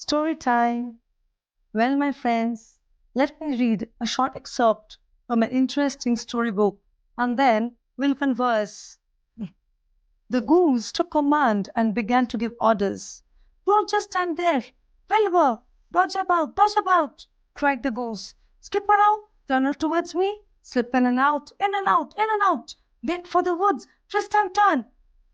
Story time. Well, my friends, let me read a short excerpt from an interesting storybook and then we'll converse. The goose took command and began to give orders. Don't just stand there. Wilbur, dodge about, cried the goose. Skip around, turn her towards me, slip in and out, in and out, in and out. Get for the woods, twist and turn.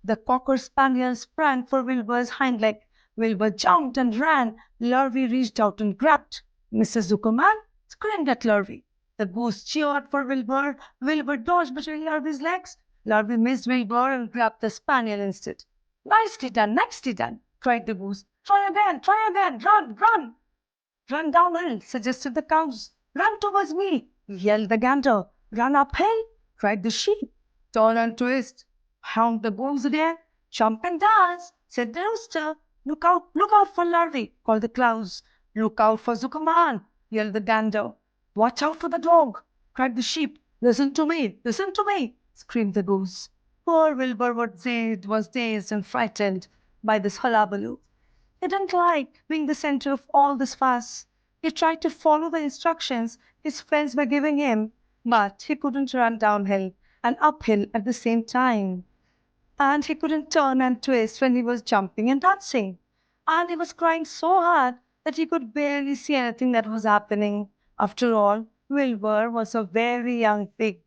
The cocker spaniel sprang for Wilbur's hind leg. Wilbur jumped and ran. Lurvy reached out and grabbed. Mrs. Zuckerman screamed at Lurvy. The goose cheered for Wilbur. Wilbur dodged between Lurvy's legs. Lurvy missed Wilbur and grabbed the spaniel instead. Nicely done, cried the goose. Try again, run! Run downhill, suggested the cows. Run towards me, yelled the gander. Run uphill, cried the sheep. Turn and twist, honked the goose again. Jump and dance, said the rooster. Look out for Lurvy, called the cows. Look out for Zuckerman, yelled the gander. Watch out for the dog, cried the sheep. Listen to me, screamed the goose. Poor Wilbur was dazed and frightened by this hullabaloo. He didn't like being the center of all this fuss. He tried to follow the instructions his friends were giving him, but he couldn't run downhill and uphill at the same time. And he couldn't turn and twist when he was jumping and dancing. And he was crying so hard that he could barely see anything that was happening. After all, Wilbur was a very young pig.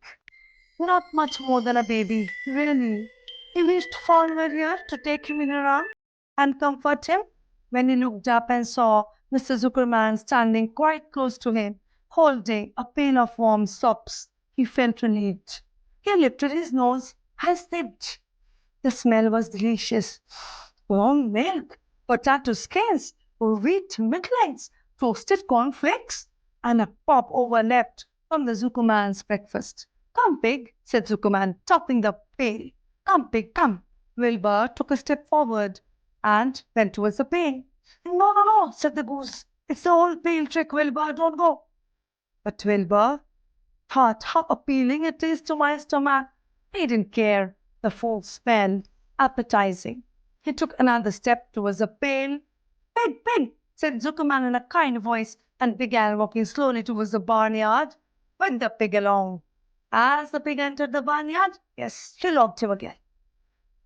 Not much more than a baby, really. He wished Fawn were here to take him in her arms and comfort him. When he looked up and saw Mr. Zuckerman standing quite close to him, holding a pail of warm sops, he felt relieved. He lifted his nose and sniffed. The smell was delicious. Warm milk, potato skins, wheat middlings, toasted cornflakes, and a pop over left from the Zuckerman's breakfast. Come, pig, said Zuckerman, topping the pail. Come, pig, come. Wilbur took a step forward and went towards the pail. No, said the goose. It's the old pail trick, Wilbur, don't go. But Wilbur thought how appealing it is to my stomach. He didn't care. The food smelled appetizing. He took another step towards the pail. Pig, said Zuckerman in a kind voice and began walking slowly towards the barnyard with the pig along. As the pig entered the barnyard, yes, he locked him again.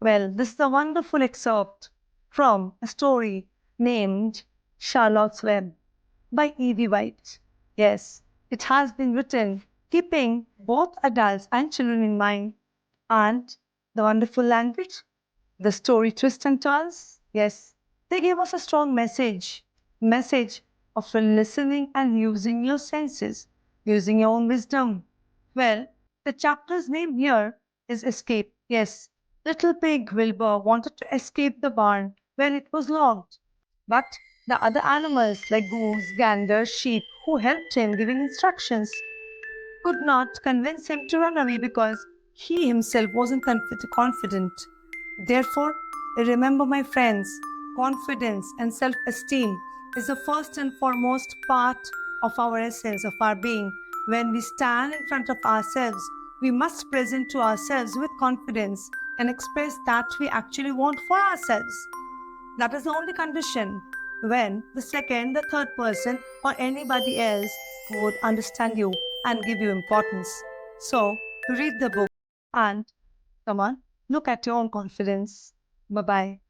Well, this is a wonderful excerpt from a story named Charlotte's Web by E.V. White. Yes, it has been written keeping both adults and children in mind, and the wonderful language, the story twists and turns. Yes, they give us a strong message of listening and using your senses, using your own wisdom. Well, the chapter's name here is Escape. Yes, little pig Wilbur wanted to escape the barn where it was locked. But the other animals like goose, gander, sheep who helped him giving instructions could not convince him to run away because he himself wasn't confident. Therefore, remember, my friends, confidence and self-esteem is the first and foremost part of our essence, of our being. When we stand in front of ourselves, we must present to ourselves with confidence and express that we actually want for ourselves. That is the only condition when the second, the third person, or anybody else would understand you and give you importance. So, read the book and come on, look at your own confidence. Bye-bye.